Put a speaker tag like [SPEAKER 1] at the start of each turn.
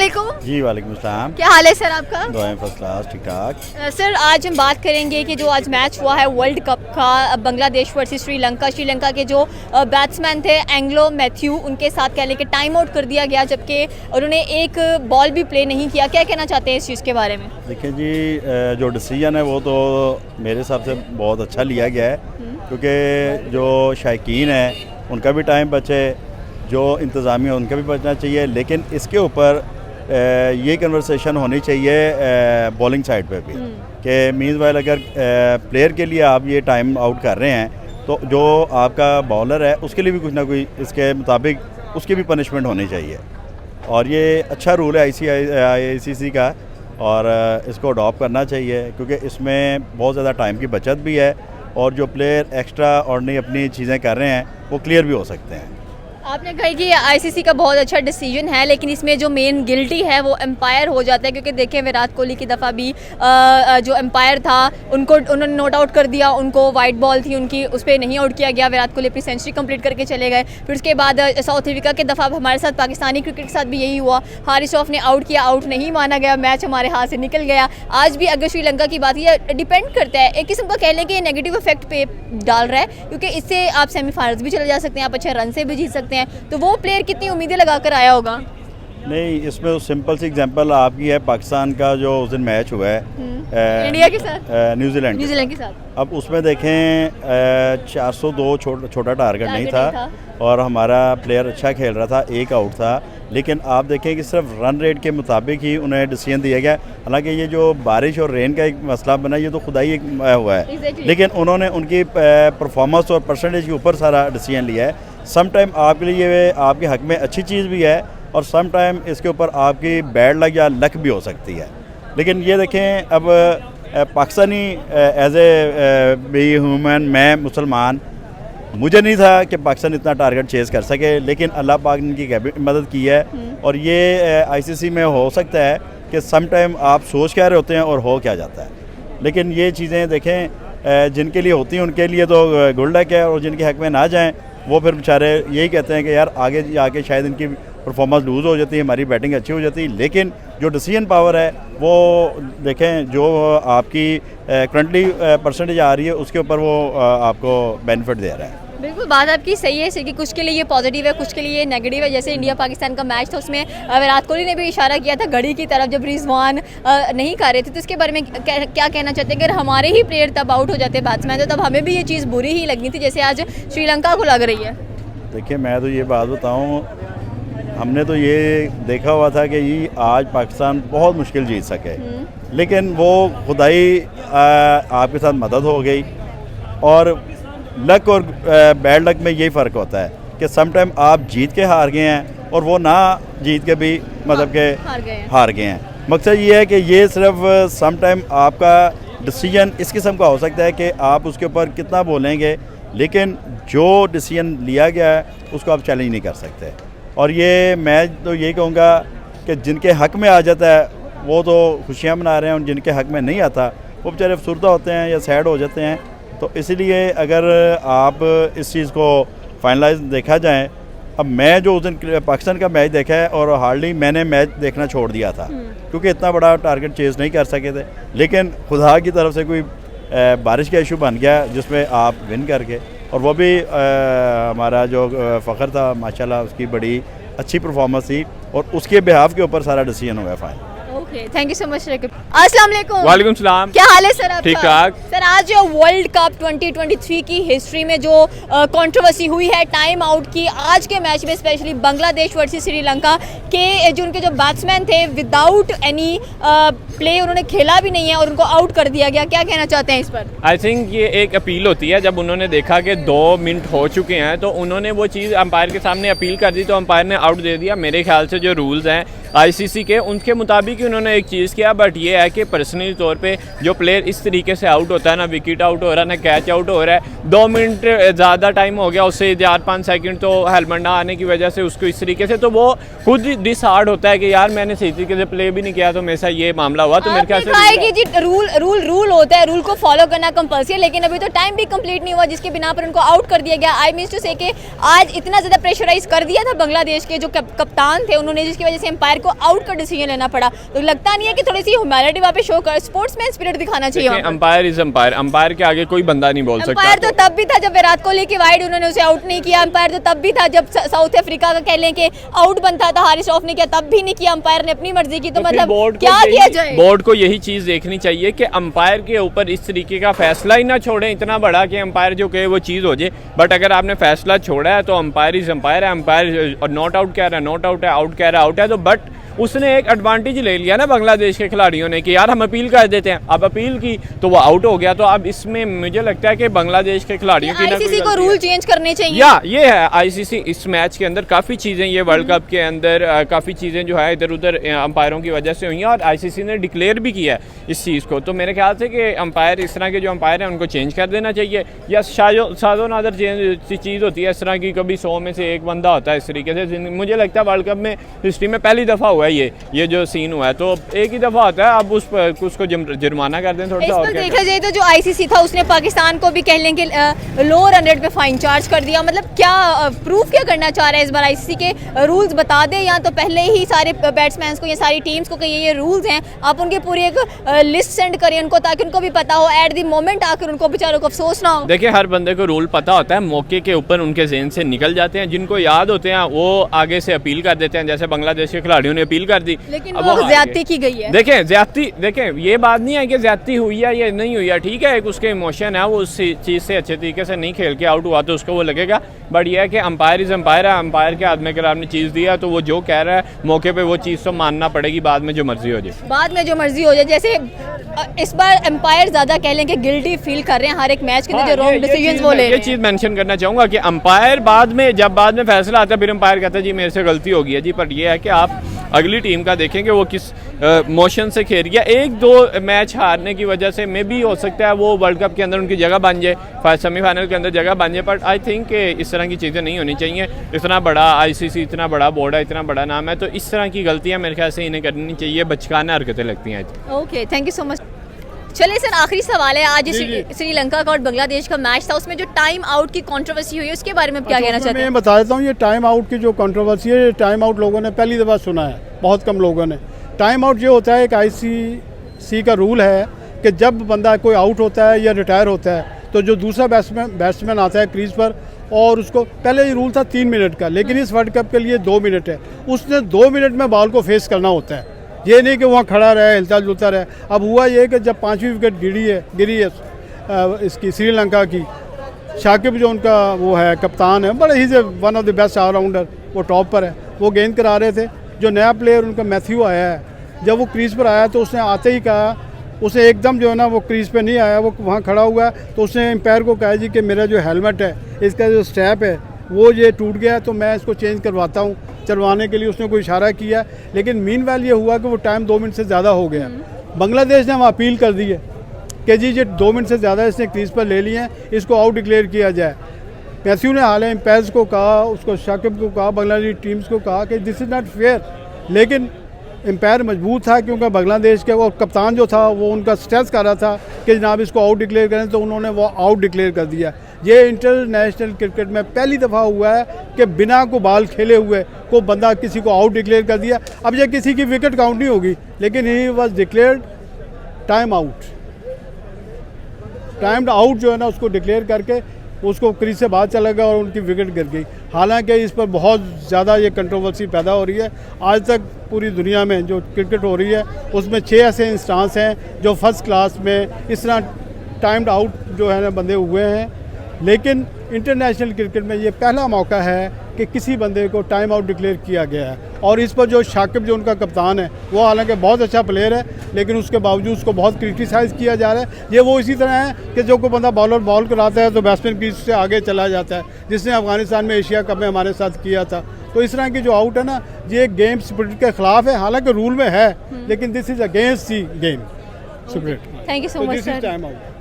[SPEAKER 1] वालेकुम।
[SPEAKER 2] जी वालेकुम सलाम।
[SPEAKER 1] क्या हाल है सर आपका?
[SPEAKER 2] दुआएं फर्स्ट क्लास, ठीक ठाक।
[SPEAKER 1] सर आज हम बात करेंगे कि जो आज मैच हुआ है वर्ल्ड कप का बांग्लादेश वर्सेस श्रीलंका के जो बैट्समैन थे एंग्लो मैथ्यू, उनके साथ कह लें कि टाइम आउट कर दिया गया जबकि उन्होंने एक बॉल भी प्ले नहीं किया। क्या कहना चाहते हैं इस चीज़ के बारे में?
[SPEAKER 2] देखिए जी, जो डिसीजन है वो तो मेरे हिसाब से बहुत अच्छा लिया गया है, क्योंकि जो शायकीन है उनका भी टाइम बचे, जो इंतज़ामिया उनका भी बचना चाहिए। लेकिन इसके ऊपर ये कन्वर्सेशन होनी चाहिए बॉलिंग साइड पे भी कि मीनवाइल अगर प्लेयर के लिए आप ये टाइम आउट कर रहे हैं तो जो आपका बॉलर है उसके लिए भी कुछ ना कोई इसके मुताबिक उसकी भी पनिशमेंट होनी चाहिए। और ये अच्छा रूल है ICC का और इसको अडॉप्ट करना चाहिए, क्योंकि इसमें बहुत ज़्यादा टाइम की बचत भी है और जो प्लेयर एक्स्ट्रा ऑर्डिनरी अपनी चीज़ें कर रहे हैं वो क्लियर भी हो सकते हैं। आपने
[SPEAKER 1] कहा कि ICC का बहुत अच्छा डिसीजन है, लेकिन इसमें जो मेन गिल्टी है वो एम्पायर हो जाता है, क्योंकि देखें विराट कोहली की दफ़ा भी जो एम्पायर था उन्होंने नोट आउट कर दिया, उनको वाइट बॉल थी उनकी, उस पर नहीं आउट किया गया। विराट कोहली अपनी सेंचुरी कंप्लीट करके चले गए। फिर उसके बाद साउथ अफ्रीका के दफ़ा हमारे साथ पाकिस्तानी क्रिकेट के साथ भी यही हुआ, हारिस रऊफ ने आउट किया, आउट नहीं माना गया, मैच हमारे हाथ से निकल गया। आज भी अगर श्रीलंका की बात ये डिपेंड करता है, एक किस्म का कह लें कि नेगेटिव इफेक्ट पे डाल रहा है, क्योंकि इससे आप सेमीफाइनल्स भी चले जा सकते हैं, आप अच्छे रन से भी जीत सकते हैं। तो वो प्लेयर कितनी उम्मीदें लगाकर आया होगा?
[SPEAKER 2] नहीं, इसमें सिंपल सी एग्जांपल आपकी है पाकिस्तान का जो उस दिन मैच हुआ है
[SPEAKER 1] इंडिया के साथ,
[SPEAKER 2] न्यूजीलैंड के साथ। अब उसमें देखें 402 छोटा टारगेट नहीं था और हमारा प्लेयर अच्छा खेल रहा था, एक आउट था। लेकिन आप देखें कि सिर्फ रन रेट के मुताबिक ही उन्हें डिसीजन दिया गया। हालांकि ये जो बारिश और रेन का एक मसला बना ये तो खुदा ही हुआ है, लेकिन उन्होंने उनकी परफॉर्मेंस और परसेंटेज के ऊपर सारा डिसीजन लिया है। सम टाइम आपके लिए आपके हक में अच्छी चीज़ भी है और सम टाइम इसके ऊपर आपकी बैड लक या लक भी हो सकती है। लेकिन ये देखें, अब Pakistani as a be human, मैं मुसलमान, मुझे नहीं था कि पाकिस्तान इतना टारगेट चेज़ कर सके, लेकिन अल्लाह पाक ने इनकी मदद की है। और ये ICC में हो सकता है कि सम टाइम आप सोच क्या रहे होते हैं और हो क्या जाता है। लेकिन ये चीज़ें देखें जिनके लिए होती हैं उनके लिए तो गुड लक है, और जिनके हक में ना जाएँ वो फिर बेचारे यही कहते हैं कि यार आगे जाके शायद इनकी परफॉर्मेंस लूज़ हो जाती है, हमारी बैटिंग अच्छी हो जाती है। लेकिन जो डिसीजन पावर है वो देखें, जो आपकी करंटली परसेंटेज आ रही है उसके ऊपर वो आपको बेनिफिट दे रहा है।
[SPEAKER 1] बिल्कुल बात आपकी सही है कि कुछ के लिए ये पॉजिटिव है, कुछ के लिए ये नेगेटिव है। जैसे इंडिया पाकिस्तान का मैच था, उसमें विराट कोहली ने भी इशारा किया था घड़ी की तरफ जब रिजवान नहीं कर रहे थे। तो इसके बारे में क्या कहना चाहते हैं? अगर हमारे ही प्लेयर तब आउट हो जाते बैट्समैन, तो तब हमें भी ये चीज़ बुरी ही लगनी थी जैसे आज श्रीलंका को लग रही है।
[SPEAKER 2] देखिए, मैं तो ये बात बताऊँ, हमने तो ये देखा हुआ था कि ये आज पाकिस्तान बहुत मुश्किल जीत सके, लेकिन वो खुदाई आपके साथ मदद हो गई। और लक और बैड लक में यही फ़र्क होता है कि सम टाइम आप जीत के हार गए हैं और वो ना जीत के भी मतलब के हार गए हैं। मकसद ये है कि ये सिर्फ सम टाइम आपका डिसीजन इस किस्म का हो सकता है कि आप उसके ऊपर कितना बोलेंगे, लेकिन जो डिसीजन लिया गया है उसको आप चैलेंज नहीं कर सकते। और ये मैं तो यही कहूँगा कि जिनके हक़ में आ जाता है वो तो खुशियाँ मना रहे हैं, और जिनके हक़ में नहीं आता वो बेचारे अफसरदा होते हैं या सैड हो जाते हैं। तो इसलिए अगर आप इस चीज़ को फाइनलाइज देखा जाए, अब मैं जो उस दिन पाकिस्तान का मैच देखा है और हार्डली मैंने मैच देखना छोड़ दिया था, क्योंकि इतना बड़ा टारगेट चेज़ नहीं कर सके थे। लेकिन खुदा की तरफ से कोई बारिश का इशू बन गया जिसमें आप विन करके, और वो भी हमारा जो फ़ख्र था माशाल्लाह, उसकी बड़ी अच्छी परफॉर्मेंस थी और उसके बिहाफ के ऊपर सारा डिसीजन हो गया final.
[SPEAKER 1] Okay, thank you so much. अस्सलाम वालेकुम।
[SPEAKER 3] वालेकुम सलाम।
[SPEAKER 1] क्या हाल है सर आपका?
[SPEAKER 3] ठीक ठाक।
[SPEAKER 1] सर आज वर्ल्ड कप 2023 की हिस्ट्री में जो कंट्रोवर्सी हुई है टाइम आउट की, आज के मैच में स्पेशली बांग्लादेश वर्सेस श्रीलंका के जो उनके जो बैट्समैन थे विदाउट एनी प्ले उन्होंने खेला भी नहीं है और उनको आउट कर दिया गया। क्या कहना चाहते हैं इस पर?
[SPEAKER 3] आई थिंक ये एक अपील होती है, जब उन्होंने देखा कि 2 मिनट हो चुके हैं तो उन्होंने वो चीज़ अंपायर के सामने अपील कर दी, तो अंपायर ने आउट दे दिया। मेरे ख्याल से जो रूल्स हैं ICC के उनके मुताबिक ही उन्होंने एक चीज़ किया। बट ये है कि पर्सनली तौर पे जो प्लेयर इस तरीके से आउट होता है, ना विकेट आउट हो रहा है ना कैच आउट हो रहा है, 2 मिनट ज़्यादा टाइम हो गया, उससे 4-5 सेकंड तो हेलमेट ना आने की वजह से उसको इस तरीके से, तो वो खुद डिसहार्ड होता है कि यार मैंने सही तरीके से प्ले भी नहीं किया, तो मेरे साथ ये मामला हुआ। तो मेरे ख्याल से
[SPEAKER 1] रूल होता है, रूल को फॉलो करना कंपल्सरी है, लेकिन अभी तो टाइम भी कंप्लीट नहीं हुआ जिसके बिना पर उनको आउट कर दिया गया। आई मीन टू से कि आज इतना ज़्यादा प्रेशराइज कर दिया था बांग्लादेश के जो कप्तान थे उन्होंने, जिसकी वजह से एम्पायर को आउट का डिसीजन लेना पड़ा। तो लगता नहीं है कि थोड़ी सी ह्यूमैनिटी वहाँ पे शो कर, स्पोर्ट्समैन स्पिरिट दिखाना चाहिए?
[SPEAKER 3] अंपायर इज अंपायर, अंपायर के आगे कोई बंदा नहीं बोल सकता।
[SPEAKER 1] अंपायर तो तब भी था जब विराट कोहली की वाइड उन्होंने उसे आउट नहीं किया। अंपायर तो तब भी था जब साउथ अफ्रीका का कह लें कि आउट बनता था, हारिस रऊफ ने किया, तब भी नहीं किया। अंपायर ने अपनी मर्जी की। तो मतलब क्या किया जाए?
[SPEAKER 3] बोर्ड को यही चीज देखनी चाहिए कि अंपायर के ऊपर इस तरीके का फैसला ही ना छोड़े इतना बड़ा कि अंपायर जो कहे वो चीज हो जाए। बट अगर आपने फैसला छोड़ा है तो अंपायर इज अंपायर है। अंपायर नॉट आउट कह रहा है नॉट आउट है, आउट कह रहा है आउट है। तो बट उसने एक एडवांटेज ले लिया ना बांग्लादेश के खिलाड़ियों ने कि यार हम अपील कर देते हैं। अब अपील की तो वो आउट हो गया। तो अब इसमें मुझे लगता है कि बांग्लादेश के खिलाड़ियों की
[SPEAKER 1] आईसीसी को रूल चेंज करने चाहिए।
[SPEAKER 3] या ये है आईसीसी इस मैच के अंदर काफ़ी चीज़ें, ये वर्ल्ड कप के अंदर काफ़ी चीज़ें जो है इधर उधर अंपायरों की वजह से हुई हैं और आईसीसी ने डिक्लेयर भी किया है इस चीज़ को। तो मेरे ख्याल से कि अंपायर, इस तरह के जो अंपायर हैं उनको चेंज कर देना चाहिए। या साजो नादर चीज़ होती है इस तरह की, कभी 100 में से एक बंदा होता है इस तरीके से। मुझे लगता है वर्ल्ड कप में हिस्ट्री में पहली दफ़ा हुआ है ये जो सीन हुआ है। तो एक ही दफ़ा होता है। अब उसको जुर्माना कर दें थोड़ा सा।
[SPEAKER 1] और देखा जाए तो जो आईसीसी था उसने पाकिस्तान को भी कह लें कि लो रन रेट पे फाइन चार्ज कर दिया। मतलब क्या प्रूफ क्या करना चाह रहा है इस बार? आईसीसी के रूल्स बता दें या तो पहले ही सारे बैट्समैन को या सारी टीम्स को कि ये रूल्स हैं, आप उनकी पूरी एक लिस्ट सेंड करें उनको, ताकि उनको भी पता हो एट द मोमेंट आकर उनको बेचारों को अफसोस ना हो।
[SPEAKER 3] देखिए हर बंदे को रूल पता होता है, मौके के ऊपर उनके ज़हन से निकल जाते हैं। जिनको याद होते हैं वो आगे से अपील कर देते हैं। जैसे बांग्लादेश के खिलाड़ियों ने अपील कर दी,
[SPEAKER 1] लेकिन वो ज्यादती की गई है।
[SPEAKER 3] देखें ज्यादती, देखें ये बात नहीं है कि ज्यादती हुई है या नहीं हुई है, ठीक है, एक उसके इमोशन है, वो उस चीज़ से अच्छे तरीके से नहीं खेल के आउट हुआ तो उसको वो लगेगा। बट ये है कि अंपायर इज अंपायर है। अंपायर के हाथ में अगर आपने चीज़ दिया तो वो जो कह रहा है मौके पे वो चीज़ तो मानना पड़ेगी, बाद में जो मर्जी हो जाए।
[SPEAKER 1] बाद में जो मर्जी हो जाए। जैसे इस बार अंपायर ज़्यादा कह लें कि गिल्टी फील कर रहे हैं हर एक मैच के अंदर जो रॉन्ग डिसीजंस वो ले रहे हैं।
[SPEAKER 3] ये चीज़ मेंशन करना चाहूँगा कि अंपायर जब बाद में फैसला आता है फिर अंपायर कहता है जी मेरे से गलती हो गई है जी। पर ये है कि आप अगली टीम का देखेंगे वो किस मोशन से खेल गया। एक दो मैच हारने की वजह से मे भी हो सकता है वो वर्ल्ड कप के अंदर उनकी जगह बन जाए, सेमीफाइनल के अंदर जगह बन जाए। बट आई थिंक इस तरह की चीज़ें नहीं होनी चाहिए। इतना बड़ा आईसीसी, इतना बड़ा बोर्ड है, इतना बड़ा नाम है, तो इस तरह की गलतियाँ मेरे ख्याल से इन्हें करनी चाहिए। बचकाना हरकतें लगती हैं।
[SPEAKER 1] Okay, thank you so much. चलिए सर, आखिरी सवाल है। आज श्रीलंका का और बांग्लादेश का मैच था, उसमें जो टाइम आउट की कंट्रोवर्सी हुई है उसके बारे में क्या कहना चाहते हैं?
[SPEAKER 4] मैं बता देता हूँ, ये टाइम आउट की जो कंट्रोवर्सी है, टाइम आउट लोगों ने पहली दफ़ा सुना है, बहुत कम लोगों ने। टाइम आउट ये होता है, एक आईसीसी का रूल है कि जब बंदा कोई आउट होता है या रिटायर होता है तो जो दूसरा बैट्समैन आता है क्रीज पर, और उसको पहले ये रूल था 3 मिनट का, लेकिन इस वर्ल्ड कप के लिए 2 मिनट है। उसने 2 मिनट में बॉल को फेस करना होता है, ये नहीं कि वहाँ खड़ा रहे, हिलता जुलता रहे। अब हुआ ये कि जब 5वीं विकेट गिरी है इसकी श्रीलंका की, शाकिब जो उनका वो है कप्तान है, बड़े ही से one of the best allrounder, वो टॉप पर है, वो गेंद करा रहे थे। जो नया प्लेयर उनका मैथ्यू आया है, जब वो क्रीज पर आया तो उसने आते ही कहा, उसे एकदम जो है ना वो क्रीज पे नहीं आया, वो वहाँ खड़ा हुआ है, तो उसने एम्पायर को कहा जी कि मेरा जो हेलमेट है, इसका जो स्ट्रैप है वो ये टूट गया है तो मैं इसको चेंज करवाता हूँ। चलवाने के लिए उसने कोई इशारा किया, लेकिन मीनवाइल ये हुआ कि वो टाइम 2 मिनट से ज़्यादा हो गया। बांग्लादेश ने वहाँ अपील कर दी है कि जी ये 2 मिनट से ज़्यादा इसने क्रीज पर ले लिए हैं, इसको आउट डिक्लेयर किया जाए। मैथ्यू ने हाल एम्पायर्स को कहा, उसको शाकिब को कहा, बांग्लादेश टीम्स को कहा कि दिस इज़ नॉट फेयर, लेकिन एम्पायर मजबूर था क्योंकि बांग्लादेश के वो कप्तान जो था वो उनका स्ट्रेस कर रहा था कि जनाब इसको आउट डिक्लेयर करें, तो उन्होंने वो आउट डिक्लेयर कर दिया। ये इंटरनेशनल क्रिकेट में पहली दफ़ा हुआ है कि बिना को बॉल खेले हुए को बंदा किसी को आउट डिक्लेयर कर दिया। अब ये किसी की विकेट काउंट नहीं होगी, लेकिन he was declared time out. Time out जो है ना उसको डिक्लेयर करके उसको क्रीज से बाहर चला गया और उनकी विकेट गिर गई। हालांकि इस पर बहुत ज़्यादा ये कंट्रोवर्सी पैदा हो रही है। आज तक पूरी दुनिया में जो क्रिकेट हो रही है उसमें 6 ऐसे इंस्टांस हैं जो फर्स्ट क्लास में इस तरह टाइम्ड आउट जो है ना बंदे हुए हैं, लेकिन इंटरनेशनल क्रिकेट में ये पहला मौका है कि किसी बंदे को टाइम आउट डिक्लेयर किया गया है। और इस पर जो शाकिब जो उनका कप्तान है वो हालांकि बहुत अच्छा प्लेयर है, लेकिन उसके बावजूद उसको बहुत क्रिटिसाइज़ किया जा रहा है। ये वो इसी तरह है कि जो कोई बंदा बॉलर बॉल कराता है तो बैट्समैन क्रीज से आगे चला जाता है, जिसने अफगानिस्तान में एशिया कप में हमारे साथ किया था। तो इस तरह की जो आउट है ना, ये गेम स्पिरिट के खिलाफ है, हालांकि रूल में है, लेकिन this is against the game spirit.
[SPEAKER 1] Thank you so much sir.
[SPEAKER 4] Time out.